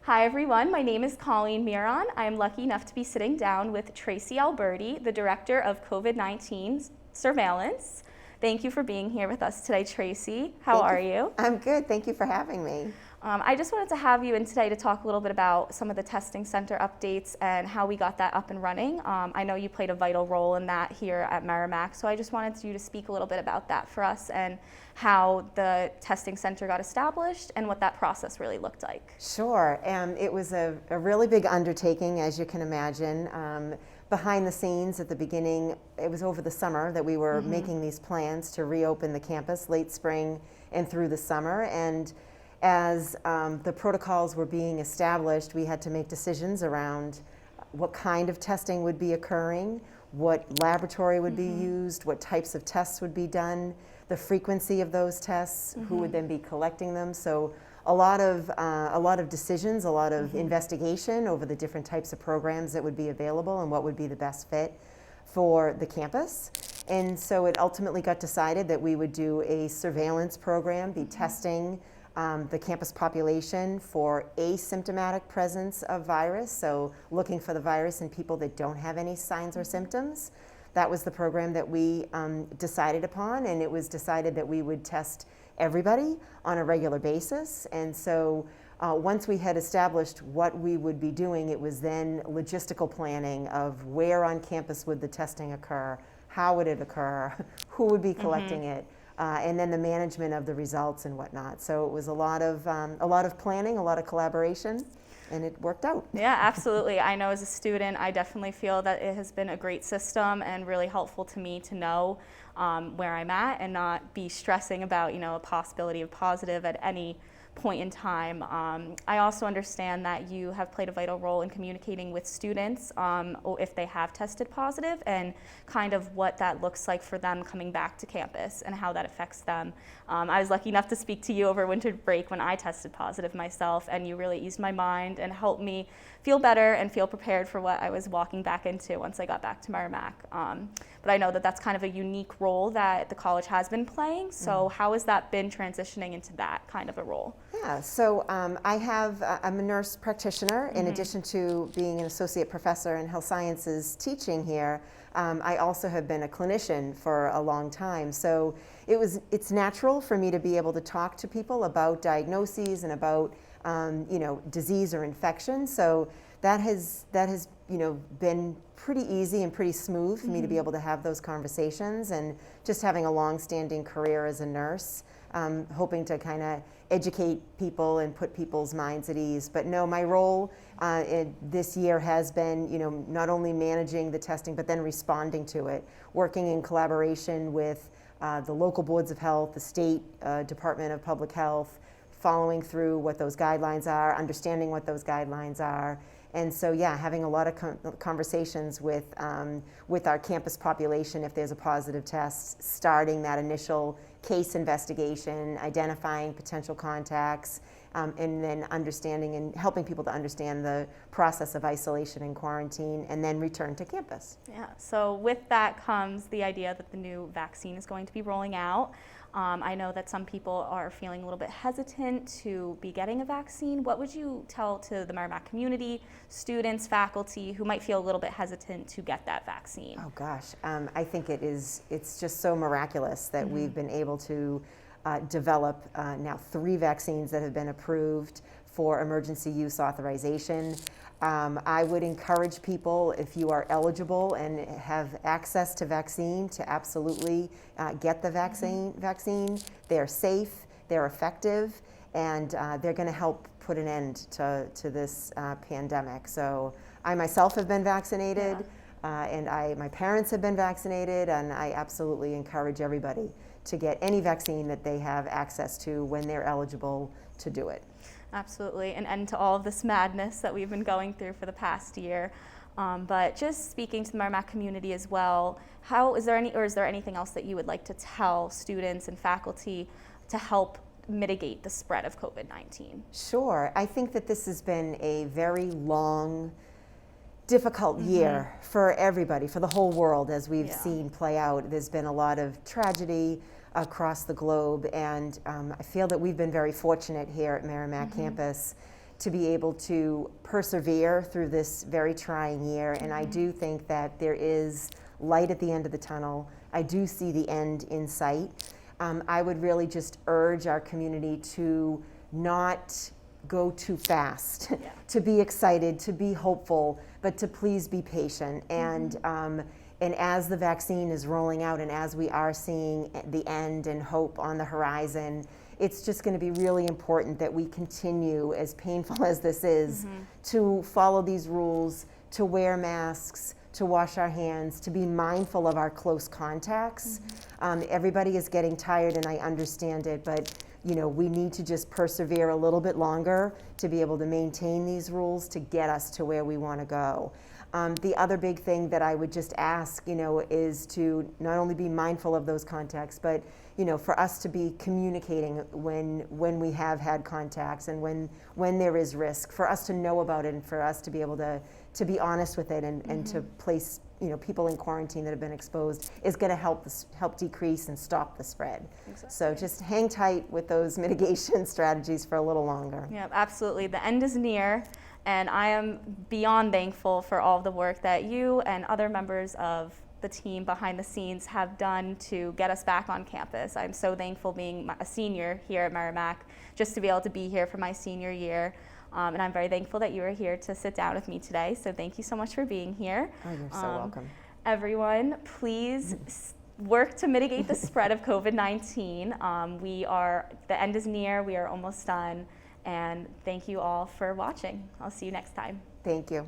Hi everyone, my name is Colleen Mearon. I am lucky enough to be sitting down with Traci Alberti, the Director of COVID-19 Surveillance. Thank you for being here with us today, Traci. How are you? I'm good. Thank you for having me. I just wanted to have you in today to talk a little bit about some of the testing center updates and how we got that up and running. I know you played a vital role in that here at Merrimack, so I just wanted you to speak a little bit about that for us and how the testing center got established and what that process really looked like. Sure. It was a really big undertaking, as you can imagine. Behind the scenes at the beginning, it was over the summer that we were making these plans to reopen the campus late spring and through the summer. And as the protocols were being established, we had to make decisions around what kind of testing would be occurring, what laboratory would be used, what types of tests would be done, the frequency of those tests, who would then be collecting them. So a lot of decisions, a lot of investigation over the different types of programs that would be available and what would be the best fit for the campus. And so it ultimately got decided that we would do a surveillance program, be testing the campus population for asymptomatic presence of virus, so looking for the virus in people that don't have any signs or symptoms. That was the program that we decided upon, and it was decided that we would test everybody on a regular basis. And so once we had established what we would be doing, it was then logistical planning of where on campus would the testing occur, how would it occur, who would be collecting it, and then the management of the results and whatnot. So it was a lot of planning, a lot of collaboration, and it worked out. Yeah, absolutely. I know as a student, I definitely feel that it has been a great system and really helpful to me to know where I'm at and not be stressing about, a possibility of positive at any point in time. I also understand that you have played a vital role in communicating with students if they have tested positive and kind of what that looks like for them coming back to campus and how that affects them. I was lucky enough to speak to you over winter break when I tested positive myself, and you really eased my mind and helped me feel better and feel prepared for what I was walking back into once I got back to Merrimack. But I know that that's kind of a unique role that the college has been playing. So how has that been transitioning into that kind of a role? Yeah, so I'm a nurse practitioner. In addition to being an associate professor in health sciences teaching here, I also have been a clinician for a long time. So it's natural for me to be able to talk to people about diagnoses and about disease or infection. So that has been pretty easy and pretty smooth for me to be able to have those conversations, and just having a long-standing career as a nurse, hoping to kind of educate people and put people's minds at ease. But no, my role this year has been, not only managing the testing, but then responding to it, working in collaboration with the local boards of health, the state Department of Public Health, following through what those guidelines are, understanding what those guidelines are. And so, yeah, having a lot of conversations with our campus population if there's a positive test, starting that initial case investigation, identifying potential contacts, and then understanding and helping people to understand the process of isolation and quarantine, and then return to campus. Yeah, so with that comes the idea that the new vaccine is going to be rolling out. I know that some people are feeling a little bit hesitant to be getting a vaccine. What would you tell to the Merrimack community, students, faculty who might feel a little bit hesitant to get that vaccine? Oh gosh, I think it's just so miraculous that we've been able to develop now 3 vaccines that have been approved for emergency use authorization. I would encourage people, if you are eligible and have access to vaccine, to absolutely get the vaccine. They're safe, they're effective, and they're going to help put an end to this pandemic. So I myself have been vaccinated, and my parents have been vaccinated, and I absolutely encourage everybody to get any vaccine that they have access to when they're eligible to do it. Absolutely, an end to all of this madness that we've been going through for the past year. But just speaking to the Merrimack community as well, is there anything else that you would like to tell students and faculty to help mitigate the spread of COVID-19? Sure, I think that this has been a very long, difficult year for everybody, for the whole world, as we've seen play out. There's been a lot of tragedy across the globe, and I feel that we've been very fortunate here at Merrimack campus to be able to persevere through this very trying year. And I do think that there is light at the end of the tunnel. I do see the end in sight. I would really just urge our community to not go too fast, to be excited, to be hopeful, but to please be patient. And as the vaccine is rolling out and as we are seeing the end and hope on the horizon, it's just going to be really important that we continue, as painful as this is, to follow these rules, to wear masks, to wash our hands, to be mindful of our close contacts. Everybody is getting tired, and I understand it, but we need to just persevere a little bit longer to be able to maintain these rules to get us to where we want to go. The other big thing that I would just ask, is to not only be mindful of those contacts, but for us to be communicating when we have had contacts and when there is risk, for us to know about it and for us to be able to be honest with it and to place people in quarantine that have been exposed is going to help decrease and stop the spread. Exactly. So just hang tight with those mitigation strategies for a little longer. Yeah, absolutely. The end is near, and I am beyond thankful for all the work that you and other members of the team behind the scenes have done to get us back on campus. I'm so thankful being a senior here at Merrimack, just to be able to be here for my senior year. And I'm very thankful that you were here to sit down with me today. So thank you so much for being here. Oh, you're so welcome. Everyone, please work to mitigate the spread of COVID-19. The end is near, we are almost done. And thank you all for watching. I'll see you next time. Thank you.